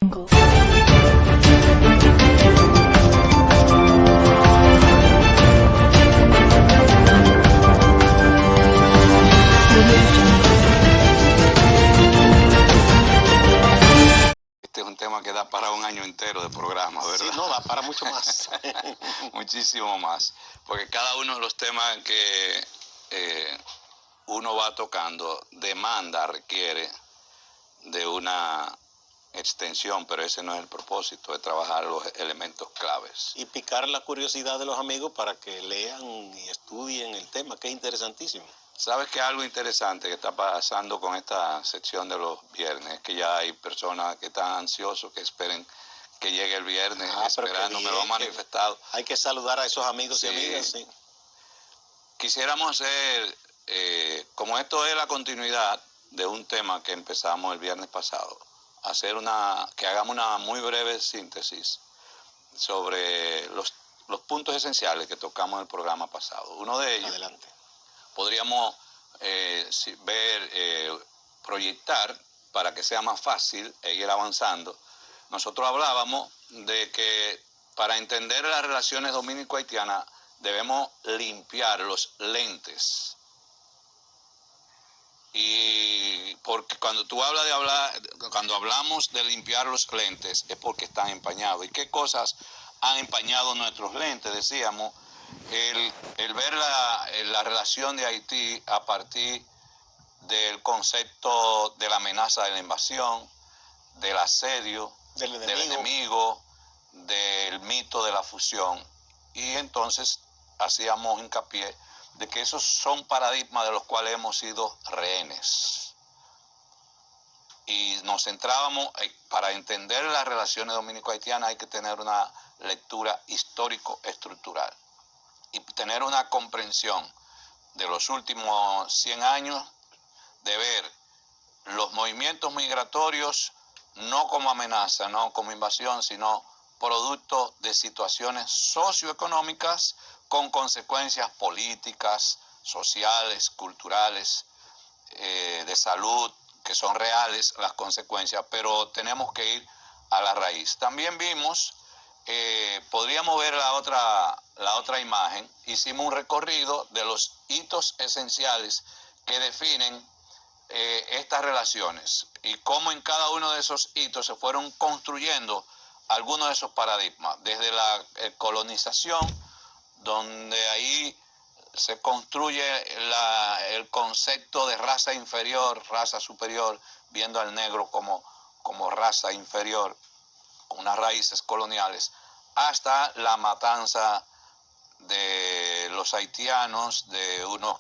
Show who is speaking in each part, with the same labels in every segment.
Speaker 1: Este es un tema que da para un año entero de programa, ¿verdad?
Speaker 2: Sí, no, da para mucho más.
Speaker 1: Muchísimo más, porque cada uno de los temas que uno va tocando requiere de una extensión, pero ese no es el propósito, de trabajar los elementos claves.
Speaker 2: Y picar la curiosidad de los amigos para que lean y estudien el tema, que es interesantísimo.
Speaker 1: ¿Sabes que algo interesante que está pasando con esta sección de los viernes? Es que ya hay personas que están ansiosos, que esperen que llegue el viernes, esperando, me lo han manifestado.
Speaker 2: Hay que saludar a esos amigos
Speaker 1: sí.
Speaker 2: Y amigas, sí.
Speaker 1: Quisiéramos hacer, como esto es la continuidad de un tema que empezamos el viernes pasado, que hagamos una muy breve síntesis sobre los puntos esenciales que tocamos en el programa pasado. Uno de ellos,
Speaker 2: adelante,
Speaker 1: podríamos proyectar para que sea más fácil ir avanzando. Nosotros hablábamos de que para entender las relaciones dominico-haitianas debemos limpiar los lentes. Y porque cuando cuando hablamos de limpiar los lentes es porque están empañados. ¿Y qué cosas han empañado nuestros lentes? Decíamos, el ver la relación de Haití a partir del concepto de la amenaza de la invasión, del asedio, del enemigo, del mito de la fusión. Y entonces hacíamos hincapié de que esos son paradigmas de los cuales hemos sido rehenes. Y nos centrábamos, para entender las relaciones dominico-haitianas hay que tener una lectura histórico-estructural y tener una comprensión de los últimos 100 años, de ver los movimientos migratorios no como amenaza, no como invasión, sino producto de situaciones socioeconómicas con consecuencias políticas, sociales, culturales, de salud, que son reales las consecuencias, pero tenemos que ir a la raíz. También vimos, podríamos ver la otra imagen, hicimos un recorrido de los hitos esenciales que definen estas relaciones y cómo en cada uno de esos hitos se fueron construyendo algunos de esos paradigmas, desde la colonización, donde ahí se construye el concepto de raza inferior, raza superior, viendo al negro como raza inferior, con unas raíces coloniales, hasta la matanza de los haitianos, de unos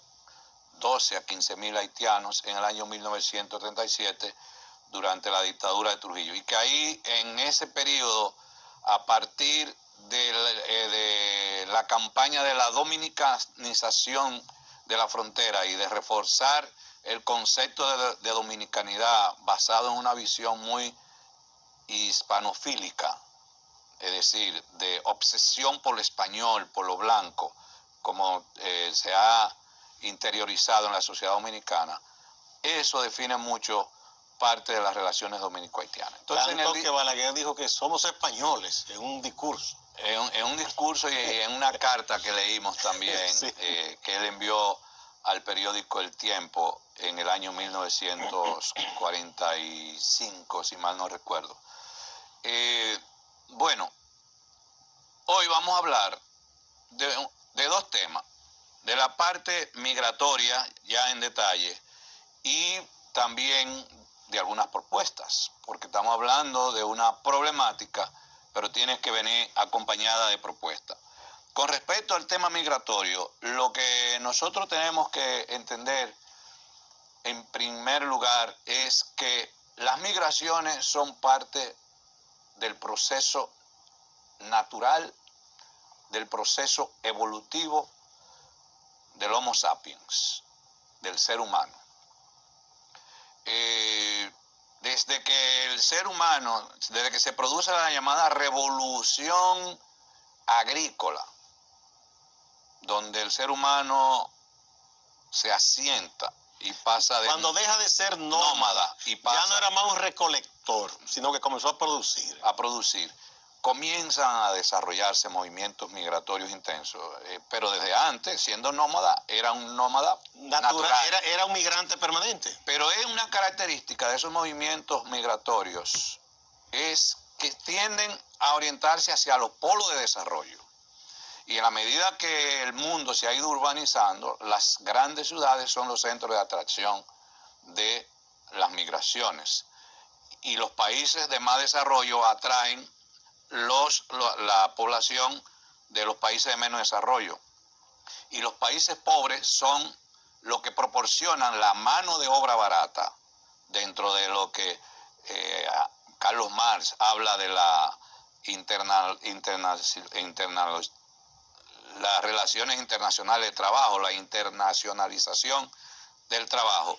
Speaker 1: 12 a 15 mil haitianos en el año 1937, durante la dictadura de Trujillo. Y que ahí, en ese periodo, a partir de la campaña de la dominicanización de la frontera y de reforzar el concepto de dominicanidad basado en una visión muy hispanofílica, es decir, de obsesión por lo español, por lo blanco, como se ha interiorizado en la sociedad dominicana, eso define mucho parte de las relaciones dominico-haitianas.
Speaker 2: Entonces, que Balaguer dijo que somos españoles en un discurso.
Speaker 1: En un discurso y en una carta que leímos también, sí, que él envió al periódico El Tiempo en el año 1945, si mal no recuerdo. Bueno, hoy vamos a hablar de dos temas, de la parte migratoria ya en detalle y también de algunas propuestas, porque estamos hablando de una problemática, pero tiene que venir acompañada de propuestas. Con respecto al tema migratorio, lo que nosotros tenemos que entender en primer lugar es que las migraciones son parte del proceso natural, del proceso evolutivo del Homo sapiens, del ser humano. Desde que el ser humano, desde que se produce la llamada revolución agrícola, donde el ser humano se asienta y pasa de...
Speaker 2: Cuando deja de ser nómada,
Speaker 1: y pasa,
Speaker 2: ya no era más un recolector productor, sino que comenzó a producir.
Speaker 1: Comienzan a desarrollarse movimientos migratorios intensos, pero desde antes, siendo nómada, era un nómada natural.
Speaker 2: Era un migrante permanente.
Speaker 1: Pero es una característica de esos movimientos migratorios, es que tienden a orientarse hacia los polos de desarrollo. Y en la medida que el mundo se ha ido urbanizando, las grandes ciudades son los centros de atracción de las migraciones. Y los países de más desarrollo atraen la población de los países de menos desarrollo. Y los países pobres son los que proporcionan la mano de obra barata dentro de lo que Carlos Marx habla de las relaciones internacionales de trabajo, la internacionalización del trabajo.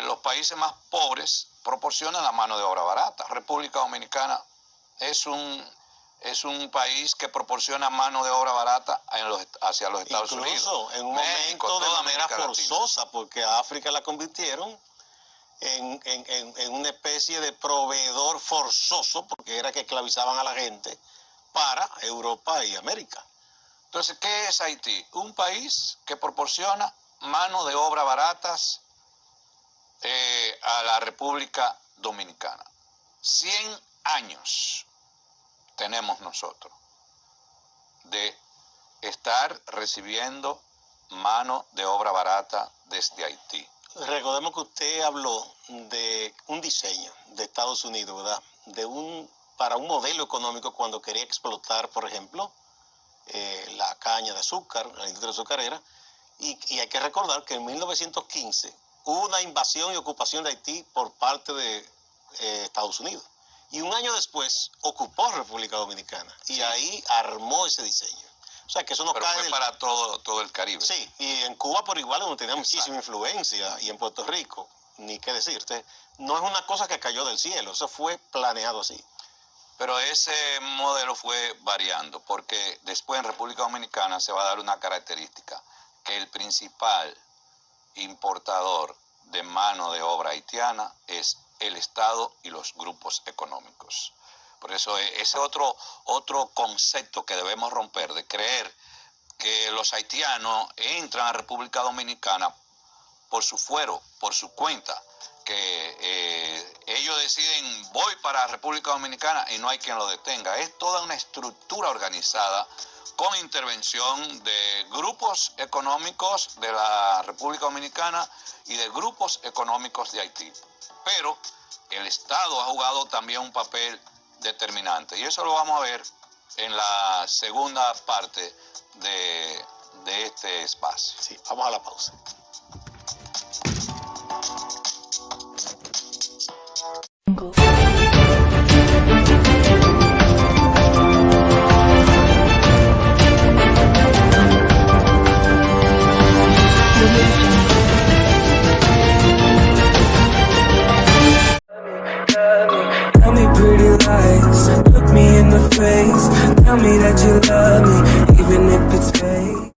Speaker 1: Los países más pobres proporcionan la mano de obra barata. República Dominicana es un país que proporciona mano de obra barata hacia los Estados Unidos.
Speaker 2: Incluso en un momento de manera forzosa, porque a África la convirtieron en una especie de proveedor forzoso, porque era que esclavizaban a la gente para Europa y América.
Speaker 1: Entonces, ¿qué es Haití? Un país que proporciona mano de obra baratas a la República Dominicana. 100 años tenemos nosotros de estar recibiendo mano de obra barata desde Haití.
Speaker 2: Recordemos que usted habló de un diseño de Estados Unidos, ¿verdad? Para un modelo económico cuando quería explotar, por ejemplo, la caña de azúcar, la industria azucarera, y hay que recordar que en 1915 hubo una invasión y ocupación de Haití por parte de Estados Unidos. Y un año después ocupó República Dominicana y sí, ahí armó ese diseño. O sea que eso no
Speaker 1: pero
Speaker 2: cae
Speaker 1: fue para todo el Caribe.
Speaker 2: Sí, y en Cuba por igual donde tenía muchísima influencia, y en Puerto Rico, ni qué decirte. No es una cosa que cayó del cielo, eso fue planeado así.
Speaker 1: Pero ese modelo fue variando, porque después en República Dominicana se va a dar una característica, que el principal importador de mano de obra haitiana es el Estado y los grupos económicos. Por eso ese otro concepto que debemos romper, de creer que los haitianos entran a República Dominicana por su fuero, por su cuenta, que ellos deciden voy para República Dominicana y no hay quien lo detenga. Es toda una estructura organizada con intervención de grupos económicos de la República Dominicana y de grupos económicos de Haití. Pero el Estado ha jugado también un papel determinante y eso lo vamos a ver en la segunda parte de este espacio.
Speaker 2: Sí, vamos a la pausa.